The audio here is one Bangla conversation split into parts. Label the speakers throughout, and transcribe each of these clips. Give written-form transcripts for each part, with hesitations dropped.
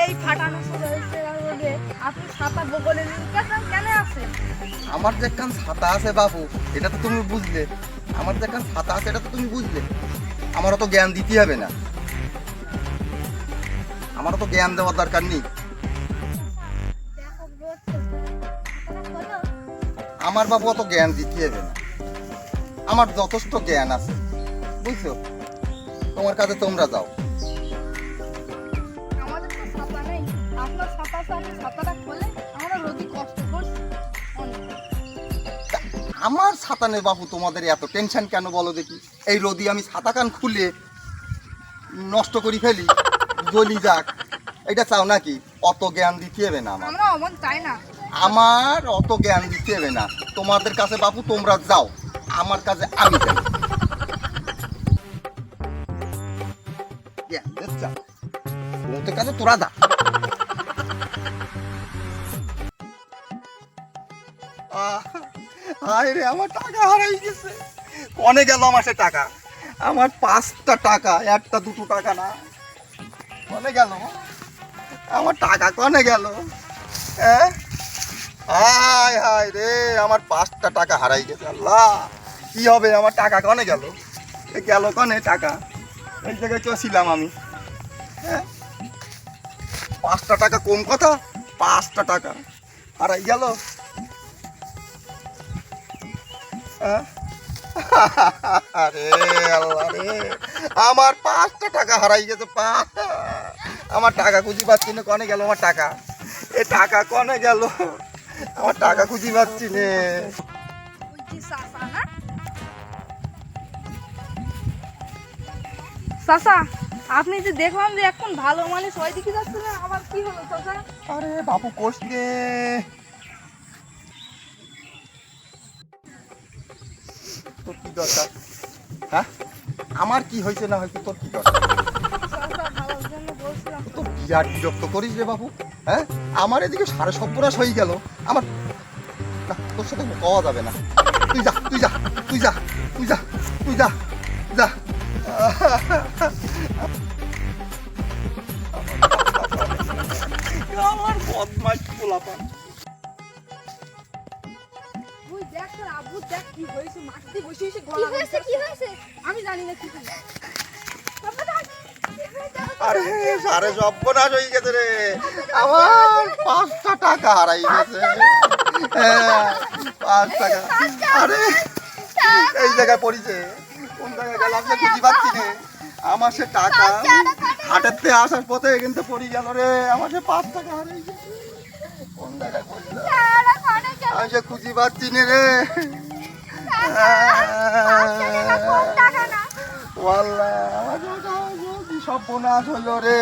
Speaker 1: এই ফাটানো আপনি ছাতা বগলে কেন আছে?
Speaker 2: আমার যে একখান ছাতা আছে বাবু, এটা তো তুমি বুঝলে। আমার যে একখান ছাতা আছে এটা তো তুমি বুঝলে। আমারও তো জ্ঞান দিতে হবে না, আমারও তো জ্ঞান দেওয়ার দরকার নেই। আমার বাবু অত জ্ঞান দিতে হবে না, আমার যথেষ্ট জ্ঞান আছে, বুঝছো? তোমার কাছে তোমরা যাও।
Speaker 1: আমাদের তো ছাতা নেই, আপনার ছাতা আছে, আপনি ছাতাটা খোলে, আমরা রোদি কষ্ট করছি অনেক।
Speaker 2: আমার ছাতা নেই বাবু, তোমাদের এত টেনশন কেন বলো দেখি? এই রোদি আমি ছাতা কান খুলে নষ্ট করি ফেলি, জ্বলি যাক, এটা চাও নাকি? অত জ্ঞান দিতে হবে না আমার,
Speaker 1: আমরা অমন চাই না।
Speaker 2: আমার অত জ্ঞান দিতে হবে না। তোমাদের কাছে বাবু তোমরা যাও, আমার কাছে আমি যাই। জ্ঞান দিচ্ছা ওদের কাছে তোরা যা। হায় রে, আমার টাকা হারাই গেছে। কনে গেল আমার সে টাকা? আমার 5টা টাকা, 1টা 2টো টাকা না। কনে গেল আমার টাকা? কনে গেল? হ্যাঁ, হায় হায় রে, আমার 5টা টাকা হারাই গেছে। আল্লাহ, কি হবে? আমার টাকা কনে গেল? গেল কনে টাকা? এই জায়গায় কেউ ছিলাম আমি? হ্যাঁ, 5টা টাকা কম কথা, 5টা টাকা হারাই গেল। আরে আল্লাহ রে, আমার 5টা টাকা হারাই গেছে। আমার টাকা খুঁজি পাচ্ছি না। কনে গেল আমার টাকা? এ টাকা কনে গেল? আমার টাকা খুঁজি পাচ্ছি না।
Speaker 1: চাচা, আপনি যে দেখলাম যে এখন ভালো মানুষ ওই দিকে যাচ্ছিলেন, আবার কি হলো চাচা?
Speaker 2: আরে বাবু কোষ রে, তোর কি দরকার? হ্যাঁ, আমার কি হয়েছে না হয়েছে তোর কি দরকার?
Speaker 1: চাচা, ভালোর জন্য বলছিলাম।
Speaker 2: তো বিরাট বিরক্ত করিস রে বাবু। হ্যাঁ, আমার এদিকে সাড়ে সর্বনাশ হয়ে গেল। আমার না, তোর সাথে পাওয়া যাবে না। তুই যা, তুই যা, তুই যা, তুই যা, তুই যা, যা। আমার বদমাইশ পোলাপান।
Speaker 1: ওই দেখ তোর আব্বু, দেখ কি হয়েছে, মাটিতে বসে বসে
Speaker 3: কি হয়েছে? কি হয়েছে?
Speaker 1: আমি জানি না কি হয়েছে।
Speaker 2: আরে সাড়ে সর্বনাশ হয়ে গেছে রে, আমার 5টা টাকা হারাই গেছে। হ্যাঁ, 5 টাকা। আরে এই জায়গায় পড়িছে, কোন জায়গায় গেলাম যে খুঁজি পাচ্ছি রে। আমার সে টাকা হাটেতে আসার পথে কিন্তু পড়ি গেল রে। আমার সে 5 টাকা হারাই গেছে, কোন জায়গায় পড়িল আমি সে খুঁজি পাচ্ছি না রে। ওয়াল্লাহ, আমার টাকা কি সর্বনাশ হইল রে।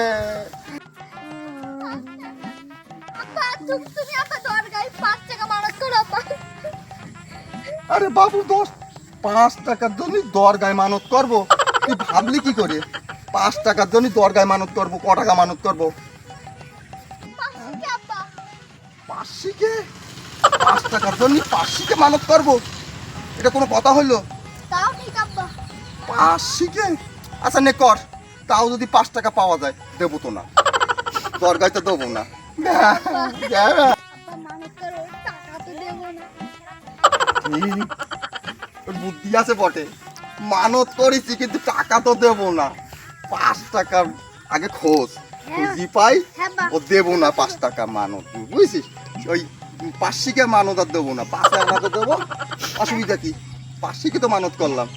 Speaker 3: তুমি আপা দরগায় 5 টাকা মানত করো আপা।
Speaker 2: আরে বাবু, 5 টাকার জন্য দরগায় মানত করবো? তুই ভাবলি কি করে? 5 টাকার জন্য দরগায় মানত করবো? ক টাকা মানত করবো? 500কে? 5 টাকার জন্য 500কে মানত করবো? এটা কোনো কথা হইলো?
Speaker 3: তাও ঠিক আপা।
Speaker 2: 500কে? আচ্ছা নে কর, তাও যদি 5 টাকা পাওয়া যায় দেবো তো না, দরগায় তো দেবো না।
Speaker 3: আপা মানত করো, টাকা তো দেব না।
Speaker 2: তোর বুদ্ধি আছে বটে, মানত করেছি কিন্তু টাকা তো দেবো না। 5 টাকার আগে খোঁজ, খুঁজি পাই ও দেবো না 5 টাকা মানত, বুঝছিস? ওই 500কে মানত আর দেবো না, 5 টাকা তো দেবো। অসুবিধা কি? 500কে তো মানত করলাম।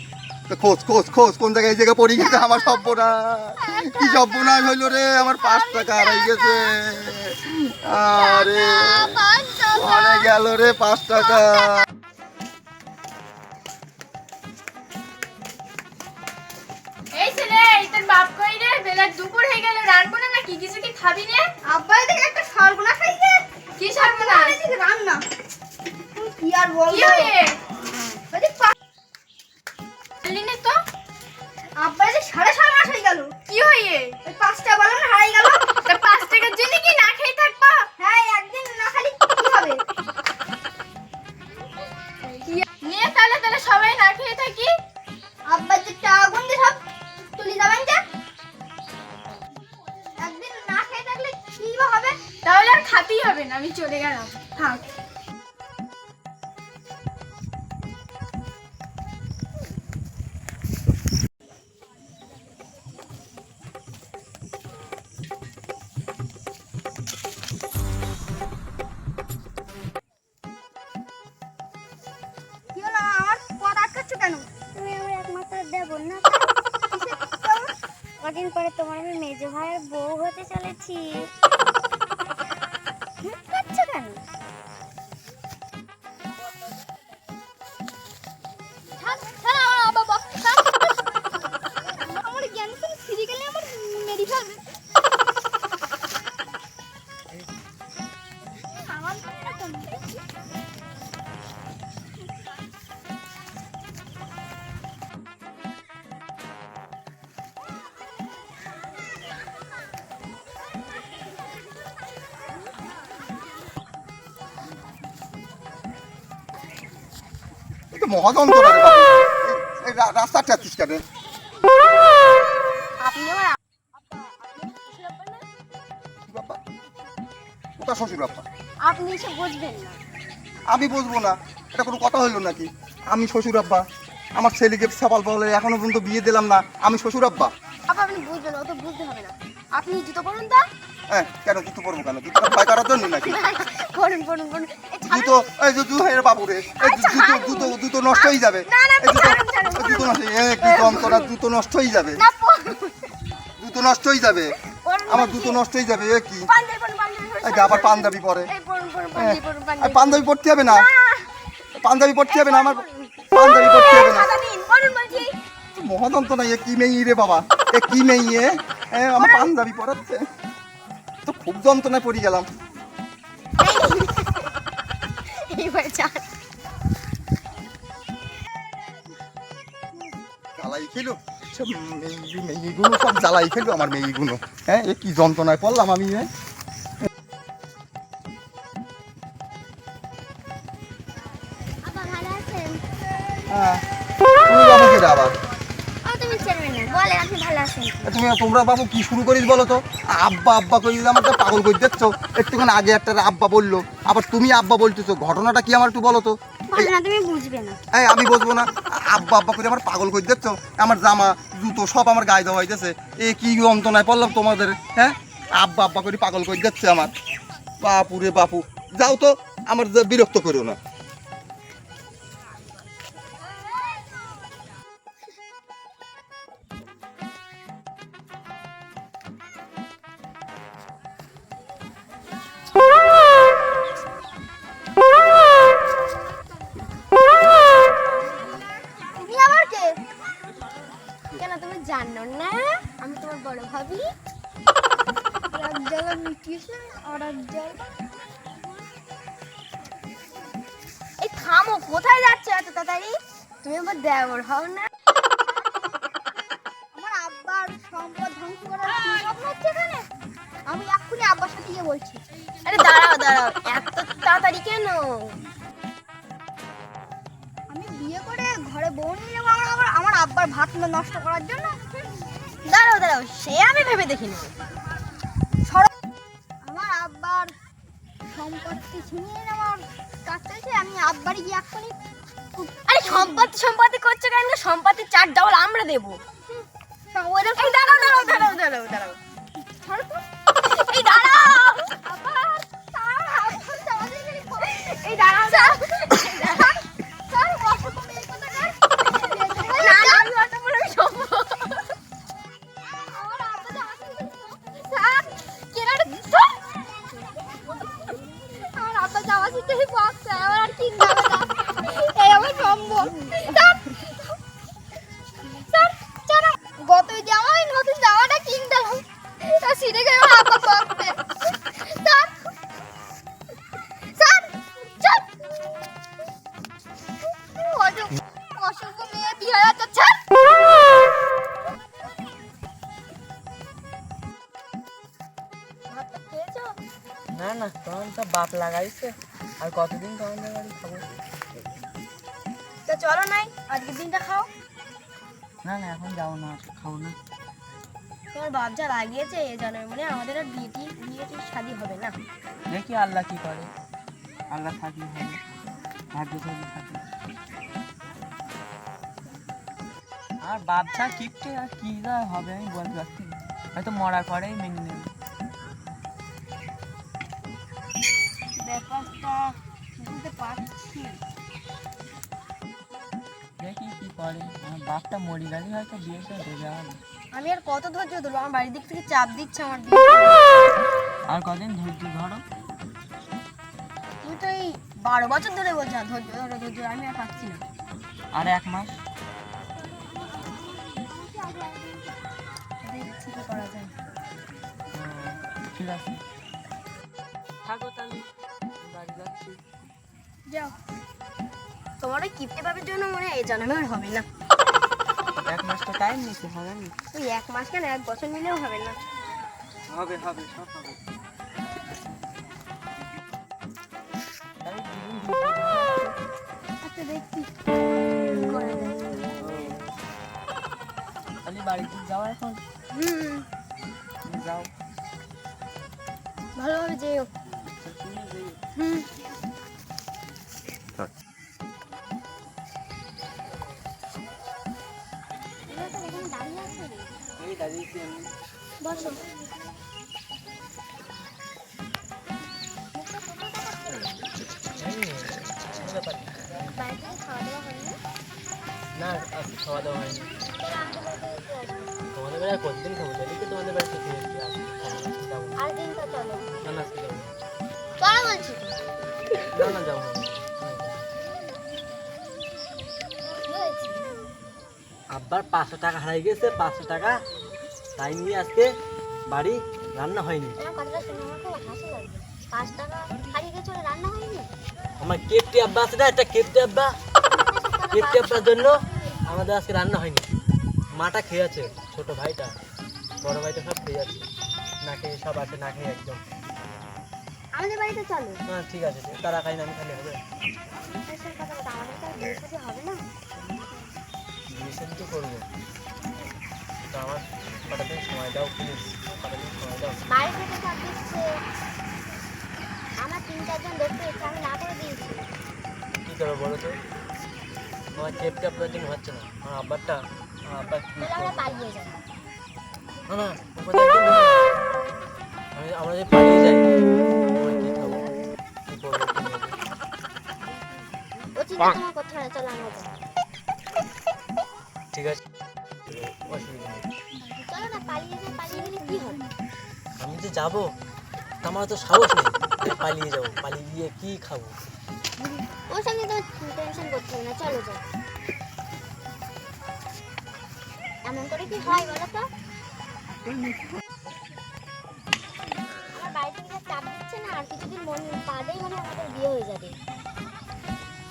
Speaker 2: তো খোঁজ খোঁজ খোঁজ, কোন জায়গায় এই জায়গায় পড়ে গেছে আমার সর্বনাশ। কি সর্বনাশ হইলো রে, আমার 5 টাকা হারাই গেছে। আরে অনেক গেল রে 5 টাকা।
Speaker 4: এই ছেলে, তোর বাপ কই রে? বেলা দুপুর হয়ে গেল, রান্না না নাকি? কিছু কি খাবি নে?
Speaker 3: আব্বা দেখে একটা সর্বনাশ হয়েছে।
Speaker 4: কি সর্বনাশ?
Speaker 3: এদিকে রান্না। কি আর বলবো?
Speaker 4: কি হয়ে?
Speaker 3: ওই যে
Speaker 4: বললি না তো?
Speaker 3: আব্বা যে সাড়ে সর্বনাশ হয়ে গেল।
Speaker 4: কি হয়ে?
Speaker 3: ওই 5 টাকা বালান হারাই গেল।
Speaker 4: তা 5 টাকার জন্য কি না খেয়ে থাকবা?
Speaker 3: হ্যাঁ, একদিন না খালি কি হবে?
Speaker 4: নে তাহলে তাহলে সবাই না খেয়ে থাকি।
Speaker 3: আব্বা যে টাকা গুনতে সব তুলি যাবেন যে একদিন
Speaker 4: যেতেই হবে না, আমি চলে গেলাম, থাক।
Speaker 3: কি হলো আমার পথ আটকাচ্ছ কেন? তুমি আমার একমাত্র দেবর না? কদিন পরে তোমার আমি মেজ ভাইয়ের বউ হতে চলেছি। কাচ্ছ কেন? আমার জ্ঞান ফিরে গেলে আমার মেরি ফেলবে। আমার
Speaker 2: এটা মহাযন্ত্রণা রে বাবু। এই রাস্তা চাচ্ছিস কেন?
Speaker 3: আপনি আমার
Speaker 2: বাবা কোথা শ্বশুর বাবা?
Speaker 3: আপনি এসে বুঝবেন না।
Speaker 2: আমি বুঝবো না, এটা কোনো কথা হইলো নাকি? আমি শ্বশুর আব্বা, আমার ছেলেকে সাপাল বলে এখনো পর্যন্ত বিয়ে দিলাম না, আমি শ্বশুর আব্বা।
Speaker 3: আপা আপনি বুঝবেন না, অত বুঝতে হবে না। আপনি জুতো পরুন তা।
Speaker 2: হ্যাঁ কেন জুতো পরবো কেন? জুতো ভয় করার জন্য নাকি?
Speaker 3: পরুন পরুন পরুন। এই ছাড়ুন।
Speaker 2: জুতো এই জুতো হ্যাঁ বাবু রে, এই জুতো জুতো জুতো নষ্ট হয়ে যাবে।
Speaker 3: না, না,
Speaker 2: এই জুতো
Speaker 3: ছাড়ুন, ছাড়ুন,
Speaker 2: এই জুতো নষ্ট কি যন্ত্রণা, জুতো নষ্ট হয়ে যাবে,
Speaker 3: না পরুন।
Speaker 2: জুতো নষ্ট হয়ে যাবে,
Speaker 3: পরুন
Speaker 2: আমার
Speaker 3: বলছি।
Speaker 2: জুতো নষ্ট হয়ে যাবে। এ কি
Speaker 3: পাঞ্জাবি পরুন, পাঞ্জাবি পরুন।
Speaker 2: এই যে আবার পাঞ্জাবি পরে?
Speaker 3: এই পরুন পরুন,
Speaker 2: হ্যাঁ,
Speaker 3: পাঞ্জাবি পরুন,
Speaker 2: আর
Speaker 3: পাঞ্জাবি।
Speaker 2: পাঞ্জাবি পরতে হবে না, পাঞ্জাবি পরতে হবে না, আমার পাঞ্জাবি পরতে হবে না।
Speaker 3: সাদা দিন, পরুন বলছি।
Speaker 2: মহাযন্ত্রণা, এ কি মেয়ে রে বাবা, এ কি মেয়ে? আমার পাঞ্জাবি পরাচ্ছে, তো খুব যন্ত্রণায় পড়ে গেলাম।
Speaker 3: এইবার চান।
Speaker 2: জ্বালাই খেলো সব মেয়েগুলো, সব জ্বালাই খেলো আমার মেয়েগুলো। হ্যাঁ এ কি যন্ত্রণায় পড়লাম আমি।
Speaker 3: আপা ভালো আছেন?
Speaker 2: হ্যাঁ তুমি বাবু কে রে আবার?
Speaker 3: ও তুমি চেনবেন না, বলে আপনি ভালো আছেন কি?
Speaker 2: তোমরা বাবু কি শুরু করিস বলো তো? আব্বা আব্বা করি আমার তো পাগল করে দিচ্ছ। একটুখানি আগে একটা আব্বা বললো, আবার তুমি আব্বা বলতেছো, ঘটনাটা কি আমার একটু বলো তো?
Speaker 3: ভালো না, তুমি বুঝবে না।
Speaker 2: এই আমি বলবো না, আব্বা আব্বা করে আমার পাগল করে দিচ্ছ। আমার জামা জুতো সব আমার গায়ে দেওয়া হইতেছে, এ কি যন্ত্রণায় পড়লাম তোমাদের। হ্যাঁ আব্বা আব্বা করে পাগল করে দিচ্ছে আমার। বাপু রে বাপু, যাও তো, আমার বিরক্ত করো না।
Speaker 3: তুমি আবার কে? কেন তুমি জানো না আমি তোমার বড় ভাবি? রাজ্জালা মিটিয়েছে আর রাজ্জালা। এই থামো, কোথায় যাচ্ছে এত তাড়াতাড়ি? তুমি আমার দেওর হও না। আমার আব্বার সম্পদ ধ্বংস করার কি ভাবনা হচ্ছে এখানে? আমি এক্ষুনি আব্বার সাথে গিয়ে বলছি। আরে দাঁড়াও দাঁড়াও, এত তাড়াতাড়ি কেন? আমি বিয়ে করে ঘরে বউ নিয়ে যাবো আমার আব্বার ভাত নষ্ট করার জন্য? দাঁড়াও দাঁড়াও, সে আমি ভেবে দেখিনি। আমার আব্বার সম্পত্তি ছিনিয়ে নেওয়ার কাজ চলছে, আমি আব্বারই গিয়ে এক্ষুনি। আরে সম্পত্তি করছো কেন? সম্পত্তি 4 ডাবল আমরা দেবো। এই দাঁড়াও দাঁড়াও দাঁড়াও দাঁড়াও দাঁড়াও, ছাড়ো তো। এই দাঁড়াও আবার, এই দাঁড়াও দাঁড়াও, স্যার অসুখ মেয়ে কোথাকার? না না আমি অত বড় সম্ভব। আমার আব্বা তো আসেনি স্যার, কেনাটা স্যার, আমার আব্বা জামা ছিটে বক্সে, আমার আর কি যাবে না, এই আমার সম্ভব। স্যার স্যার চলো, গত জামাই নতুন জামাটা কিনতাম, তা ছিঁড়ে গেল আব্বা বক্সে। স্যার স্যার চল, অসুখ মেয়ে বিয়ে হয়ে যাচ্ছে। ভাতটা খেয়েছো?
Speaker 5: না না, তখন তো বাপ লাগাইছে, আর কতদিন তোমাদের বাড়ি খাবো?
Speaker 3: তা চলো নাই আজকের দিনটা খাও।
Speaker 5: না না, এখন যাবো না, খাবো না।
Speaker 3: তোমার বাপ যা লাগিয়েছে এ জানো মানে আমাদের আর বিয়েটি শাদী হবে না।
Speaker 5: দেখি আল্লাহ কি করে, আল্লাহ থাকলে হবে, ভাগ্য থাকলে থাকে। আর বাচ্চা কিপটে আর কি যা হবে আমি বলতে পারছি না, হয়তো মরার পরেই মেনে নেবে।
Speaker 3: ব্যাপারটা বুঝতে পারছি।
Speaker 5: দেখি কি করে, আমার বাপটা মরে গেলে হয়তো বিয়েটা দেবে।
Speaker 3: আমি আর কত ধৈর্য ধরবো, আমার বাড়ির দিক থেকে চাপ দিচ্ছে আমার দিকে।
Speaker 5: আর কদিন ধৈর্য ধরো।
Speaker 3: তুমি তো এই 12 বছর ধরে বলছো ধৈর্য ধরো ধৈর্য, আমি আর পাচ্ছি না।
Speaker 5: আর 1 মাস
Speaker 3: দেখছি কি করা যায়।
Speaker 5: ঠিক আছে, থাকো তাহলে, বাড়ি যাচ্ছি।
Speaker 3: যাও, তোমার ওই কিপটে বাপের জন্য মনে হয় এই জন্মে আর হবে না।
Speaker 5: 1 মাস তো টাইম নিতে হবে না।
Speaker 3: ওই 1 মাস কেন 1 বছর মিলেও হবে না।
Speaker 5: হবে হবে সব হবে। তাহলে দুদিন ধৈর্য ধরো।
Speaker 3: আচ্ছা দেখছি কি করা যায়।
Speaker 5: তাহলে বাড়িতে যাও এখন, যাও।
Speaker 3: ভালোভাবে যেও।
Speaker 5: তুমি যেও। এই দাঁড়িয়েছি আমি।
Speaker 3: বসো।
Speaker 5: কোনো ব্যাপার না।
Speaker 3: বাড়িতে খাওয়া দাওয়া হয় না?
Speaker 5: না আজকে খাওয়া দাওয়া হয়নি। তোমাদের বাড়ি আর কতদিন খাবো, জানি তো তোমাদের বাড়িতে ফিরে এসে যাবো।
Speaker 3: আর দিনটা চলো।
Speaker 5: না না আজকে যাবো না।
Speaker 3: চলো বলছি তো।
Speaker 5: না না যাবো না।
Speaker 3: কি হয়েছে?
Speaker 5: আব্বার 500 টাকা হারিয়ে গেছে, 500 টাকা তাই নিয়ে আজকে বাড়ি রান্না হয়নি।
Speaker 3: আমার কথাটা শুনে আমার খুব হাসি লাগছে। 5 টাকা হারিয়ে গেছে ওরা রান্না হয়নি?
Speaker 5: আমার কেপটি আব্বা আছে না, একটা কেপটি আব্বা, কেপটি আব্বার জন্য আমাদের আজকে রান্না হয়নি। মাটা খেয়ে আছে, ছোট ভাইটা বড় ভাইটা সব খেয়ে আছে, না খেয়ে সব আছে, না খেয়ে একদম।
Speaker 3: আমাদের বাড়িতে চলো।
Speaker 5: না ঠিক আছে, তারা খাই না আমি খালি হবে।
Speaker 3: এসব কথা বলতে আমাদের তো আর বিয়ে শাদী হবে না।
Speaker 5: বিয়ে তো করবো, তো আমার কটা দিন সময় দাও প্লিজ, কটা দিন সময় দাও।
Speaker 3: বাড়ি থেকে চাপ দিচ্ছে, আমার 3-4 জন দেখতে এসেছে, আমি না করে দিয়েছি।
Speaker 5: কী করবো বলো তো, আমার কেপটি আপনার জন্য হচ্ছে না। আমার আব্বারটা, আমার আব্বা কী
Speaker 3: তাহলে আমরা
Speaker 5: করবো?
Speaker 3: পালিয়ে যাবো।
Speaker 5: না না ও কথা একদম বলো না। আমরা যদি পালিয়ে যাই আমরা কী খাবো, কী করবো, কী নেবো?
Speaker 3: ও চিন্তা তোমার করতে হবে না, চলো আমরা যাবো।
Speaker 5: ঠিক আছে, অসুবিধা নেই।
Speaker 3: চলো না, পালিয়ে যাই, পালিয়ে গেলে কি হবে?
Speaker 5: আমি যে যাবো আমার তো সাহস নেই, আমি পালিয়ে যাবো, পালিয়ে গিয়ে কী খাবো?
Speaker 3: ওর সঙ্গে তোমার টেনশন করতে হবে না, চলো যাও। এমন করে কি হয় বলো তো? আমার বাড়ি থেকে যা চাপ দিচ্ছে না, আর কিছুদিন মন বাদেই মানে আমাদের বিয়ে হয়ে যাবে।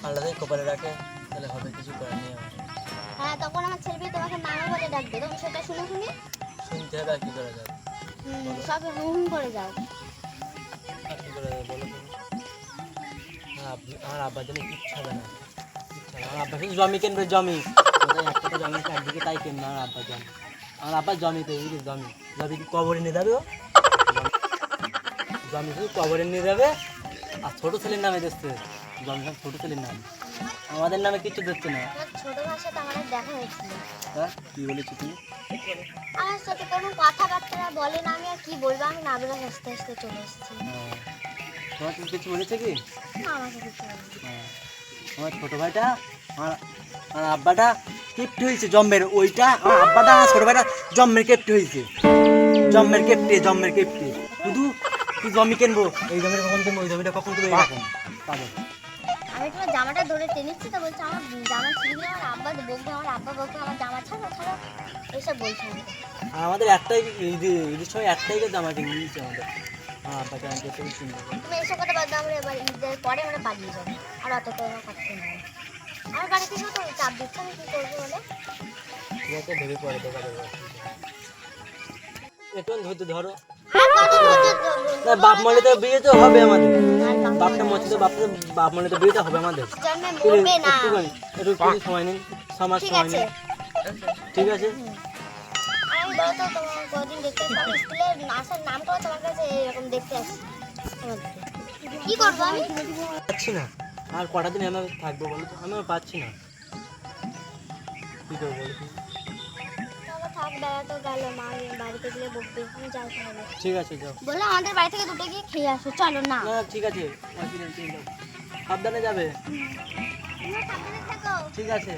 Speaker 5: আল্লাহ যদি কপালে রাখে তাহলে হবে, কিছু করার নেই আমার।
Speaker 3: হ্যাঁ, তখন আমার ছেলে মেয়ে তোমাকে মামা বলে ডাকবে, তুমি সেটা শুনে শুনে
Speaker 5: শুনতে হবে, আর কী করা যাবে,
Speaker 3: সব হুম করে যাও।
Speaker 5: আর কী করা যাবে বলো তুমি? আমার আব্বার জন্য কিচ্ছু হবে না, কিচ্ছু হবে না। আমার আব্বা শুধু জমি কিনবে, জমি কোথায় একটা তো জমি একদিকে তাই কিনবে আমার আব্বার জমি। আমার আব্বার জমিতে বুঝলি, জমি জমি কি কবরে নিয়ে যাবে ও? জমি শুধু কবরে নিয়ে যাবে, আর ছোটো ছেলের নামে দিচ্ছে জমি, সব ছোটো ছেলের নামে, আমাদের নামে কিচ্ছু দিচ্ছে না।
Speaker 3: আমার ছোট ভাইয়ের সাথে আমার দেখা হয়েছিল,
Speaker 5: হ্যাঁ কী বলেছি তুমি?
Speaker 3: আমার সাথে কোনো কথাবার্তা বলে না, আমি আর কি বলবো, আমি না বলে হাসতে হাসতে চলে এসেছি।
Speaker 5: তোমার তুমি কিছু বলেছে কি?
Speaker 3: না, আমাকে কিছু বলেনি।
Speaker 5: আমার ছোটো ভাইটা, আমার আমার আব্বাটা কেপ্ট হয়েছে জম্মের, ওইটা আমার আব্বাটা আমার ছোটো ভাইটা জম্মের কেপ্ট হয়েছে, জম্মের কেপ্টে শুধু কি জমি কিনবো, এই জমিটা কখন কিনবো, ওই জমিটা কখন কিনবো, এরকম পাবে।
Speaker 3: আমি তোমার জামাটা ধরে টেনেছি তো, বলছে আমার জামা ছিঁড়ে আমার আব্বা বলছে, আমার আব্বা বলছে আমার জামা ছাড়ো ছাড়ো, এসব বলছে আমাকে।
Speaker 5: আর আমাদের একটাই ঈদের সময় একটাই জামা কিনে দিয়েছে আমাদের, আমার আব্বাকে আমি কেটে কিনবো।
Speaker 3: তুমি এসব কথা বাদ দাও, আমরা এবার ঈদের পরে আমরা পালিয়ে যাবো, আর অত কোনো কথা নেই। আমার বাড়ি থেকেও তো চাপ দিচ্ছে, আমি কি করবো বলে?
Speaker 5: ঠিক আছে, ভেবে পরে দেখা যাবে, একটু ধরতে ধরো।
Speaker 3: আর কত ধৈর্য ধরবো?
Speaker 5: না বাপ মরে তো বিয়ে তো হবে আমাদের,
Speaker 3: আর
Speaker 5: বাপটা মরছে তো বাপ মরে তো বিয়েটা হবে আমাদের।
Speaker 3: জন্মে মরবে না।
Speaker 5: একটু সময় নিন, 6 মাস
Speaker 3: ঠিক
Speaker 5: সময়
Speaker 3: আছে।
Speaker 5: নিন, ঠিক আছে?
Speaker 3: আমি করো তো, তোমার কদিন দেখতে আসবো স্কুলে আসার নাম করো, তোমার কাছে এরকম দেখতে আসি তোমাদেরকে। কি করবো আমি?
Speaker 5: পাচ্ছি না, আর কটা দিন আমি থাকবো বলো তো, আমি পাচ্ছি না, কি করবো বলো তো?
Speaker 3: তাহলে থাক, বেড়াতে গেল, মা বাড়িতে গেলে বকবে, আমি যাই তাহলে।
Speaker 5: ঠিক আছে যাও।
Speaker 3: বললো আমাদের বাড়ি থেকে দুটো গিয়ে খেয়ে আসো, চলো না।
Speaker 5: না ঠিক আছে, সাবধানে যাবে।
Speaker 3: তোমরা সাবধানে থেকো।
Speaker 5: ঠিক আছে।